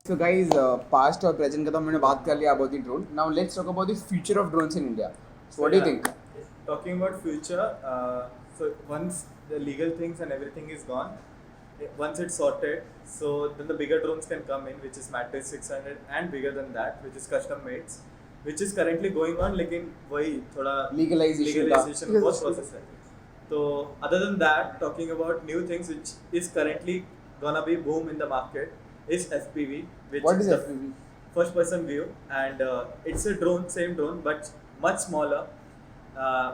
So guys, past और present का तो हमने बात कर लिया about the drone. Now let's talk about the future of drones in India. So what do you think? Talking about future, so once the legal things and everything is gone, once it's sorted, so then the bigger drones can come in, which is Matrix 600 and bigger than that, which is custom made, which is currently going on. लेकिन वही थोड़ा legalization बहुत process है. So other than that, talking about new things which is currently gonna be boom in the market is FPV, which What is the FPV? first person view, and it's a drone, same drone but much smaller,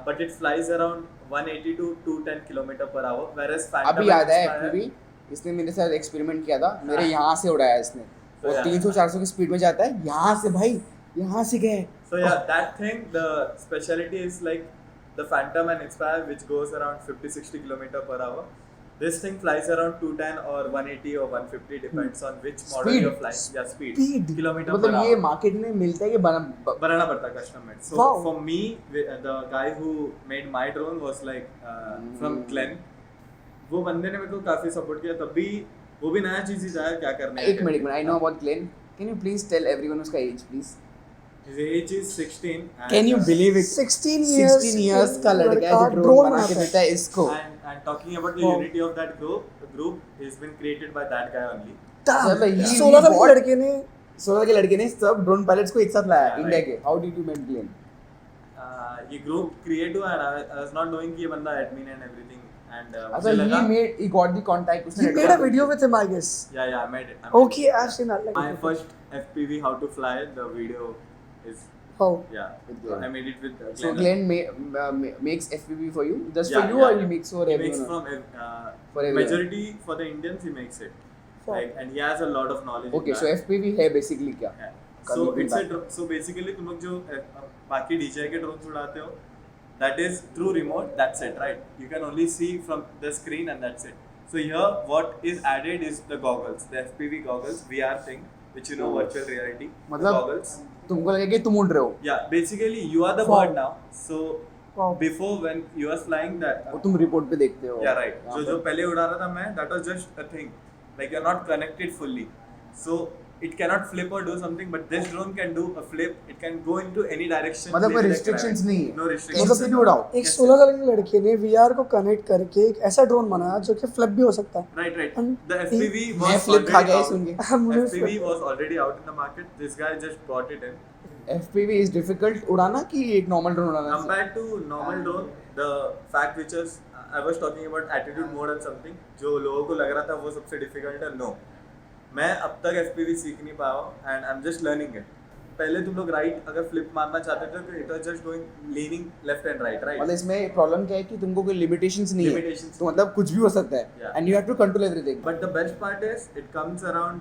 but it flies around 180 to 210 km per hour, whereas Phantom अभी याद है FPV इसने मेरे साथ experiment किया था, मेरे यहाँ से उड़ाया इसने, और 300-400 की स्पीड में जाता है, यहाँ से भाई, यहाँ से गए. So yeah, that thing, the speciality is like the Phantom and Inspire, which goes around 50-60 km per hour. This thing flies around 210 or 180 or 150, depends on which model you're flying. Yeah, speed. Kilometer per hour. मतलब ये market में मिलता है कि बनाना पड़ता है custom made. So for me, the guy who made my drone was like from Glen. वो बंदे ने मेरे को काफी सपोर्ट किया, तब भी वो भी नया चीज ही था क्या करने. एक minute, I know about Glen. Can you please tell everyone उसका age please? His age is 16. Can you believe it? 16 years का लड़का है जो ड्रोन बना के देता है इसको. And talking about the unity of that group has been created by that guy only. 16 के लड़के ने सब ड्रोन पायलट्स को एक साथ लाया इंडिया के. How did you meet Glen? ये ग्रुप क्रिएट हुआ, and I was not knowing कि ये बंदा admin and everything. And he got the contact. You made a video with him, I guess. Yeah, I made it. Okay, I've seen that. My first FPV how to fly, the video is. How? Yeah, I made it with Glen. So Glen makes FPV for you, just for you, or he makes for everyone? He makes for everyone. Majority for the Indians he makes it. Like, and he has a lot of knowledge. Okay, so FPV है basically क्या? So it's so basically तुम लोग जो बाकी DJI के drones उड़ाते हो, that is through remote. That's it, right? You can only see from the screen and that's it. So here, what is added is the goggles, the FPV goggles, VR thing, which you know, virtual reality. मतलब goggles. तुमको लगे कि तुम उड़ रहे हो. Yeah, basically you are the bird now. So before when you are flying that. वो तुम रिपोर्ट पे देखते हो. Yeah, right. जो पहले उड़ा रहा था मैं, that was just a thing. Like you're not connected fully. So it cannot flip or do something, but this drone can do a flip. It can go into any direction. मतलब कोई restrictions नहीं है. No restrictions. मतलब भी उड़ाओ. एक 16 साल की लड़की ने VR को कनेक्ट करके एक ऐसा ड्रोन बनाया जो कि फ्लिप भी हो सकता है. Right. The FPV was FPV was already out in the market. This guy just brought it in. FPV is difficult उड़ाना कि एक normal drone उड़ाना? Compared to normal drone, the fact which is I was talking about attitude mode and something, जो लोगों को लग रहा था वो सबसे difficult है. No. मैं अब तक FPV सीख नहीं पाया हूँ and I'm just learning it. पहले तुम लोग राइट अगर फ्लिप मारना चाहते थे तो it was just going leaning left and right. मतलब इसमें प्रॉब्लम क्या है कि तुमको कोई लिमिटेशंस नहीं है, तो मतलब कुछ भी हो सकता है and you have to control everything. But the best part is it comes around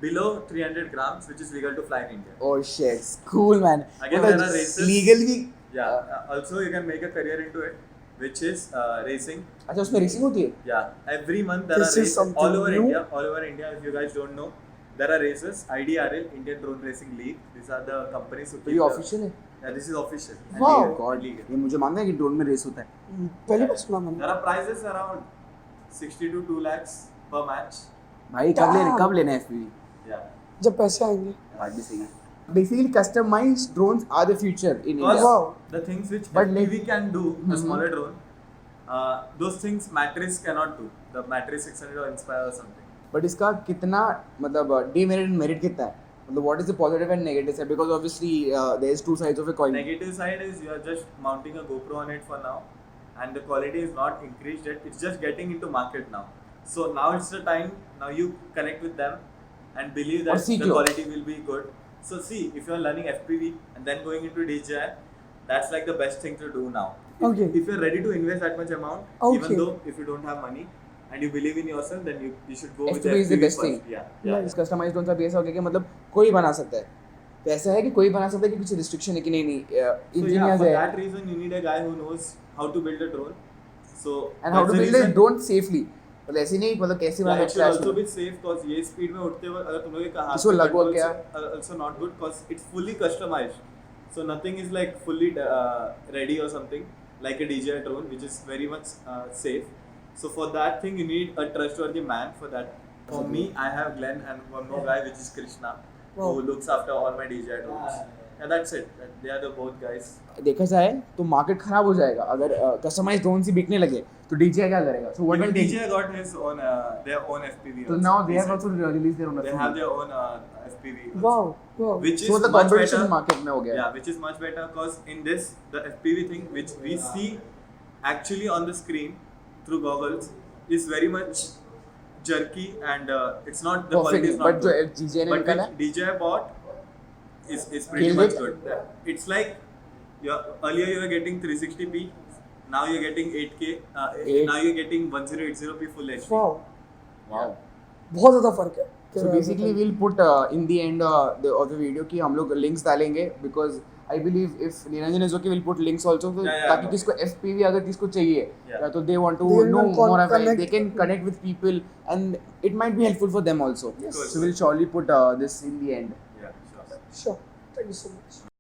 below 300 grams, which is legal to fly in India. Oh shit, cool man. Again there are races. Legally. Yeah. Also you can make a career into it, which is racing. अच्छा उसमें racing होती है? Yeah. Every month there are races all over India. All over India, if you guys don't know, there are races. IDRL, Indian Drone Racing League. These are the companies who. तो ये official है? Yeah, this is official. Wow, God. ये मुझे मानना है कि drone में race होता है. पहली बार सुना मैंने. There are prizes around 60 to 2 lakhs per match. भाई कब लेना है FPV? Yeah. जब पैसे आएंगे. बात भी सही है. Basically, customized drones are the future in India. Wow. The things which FPV can do, a smaller drone, those things Matrix cannot do. The Matrix 600 or Inspire or something. But इसका कितना मतलब demerit and merit कितना है? मतलब what is the positive and negative side? Because obviously there is two sides of a coin. Negative side is you are just mounting a GoPro on it for now, and the quality is not increased yet. It's just getting into market now. So now it's the time. Now you connect with them and believe that the quality will be good. So see, if you are learning FPV and then going into DJI, that's like the best thing to do now. Okay. If you're ready to invest that much amount, even though if you don't have money and you believe in yourself, then you should go with FPV is the best first. thing. Yeah. इस customized drone का भी ऐसा हो गया कि मतलब कोई बना सकता है. तो ऐसा है कि कोई बना सकता है कि कुछ restriction है कि नहीं. So yeah, for that reason you need a guy who knows how to build a drone. So and how to build a drone safely. मतलब ऐसे नहीं मतलब कैसे बनाना है. Also be safe because ये speed में उड़ते हुए अगर तुम लोग का हाथ इसको लगवा क्या? Also not good because it's fully customized. So nothing is like fully ready or something like a DJI drone, which is very much safe. So for that thing you need a trustworthy man for that For me, I have Glenn and one more guy, which is Krishna, Wow. who looks after all my DJI drones. Yeah, that's it. They are the both guys. देखा जाए तो market खराब हो जाएगा अगर customise drone ही बिकने लगे तो DJI क्या करेगा? So what Even will DJI got his own, their own FPV. So also, now they have recently. also released their own. They have their own FPV. also. Wow, wow. Which So is the much competition better. market में हो गया. Yeah, which is much better because in this, the FPV thing which we see actually on the screen through goggles is very much jerky and it's not, the quality is not But जो good. DJI ने But निकाला which DJI bought is pretty Killed much it. good. It's like earlier you were getting 360p, now you're getting 8K, now you're getting 1080p full HD. Wow. wow. बहुत ज़्यादा फर्क है. So basically we'll put in the end of the video कि हम लोग links डालेंगे because I believe if Niranjan is okay we'll put links also so ताकि किसको FPV अगर किसको चाहिए तो they want to They know will more about it, connect. they can connect with people and it might be helpful for them also. Yes. So we'll surely put this in the end. Yeah, sure. Sure. Thank you so much.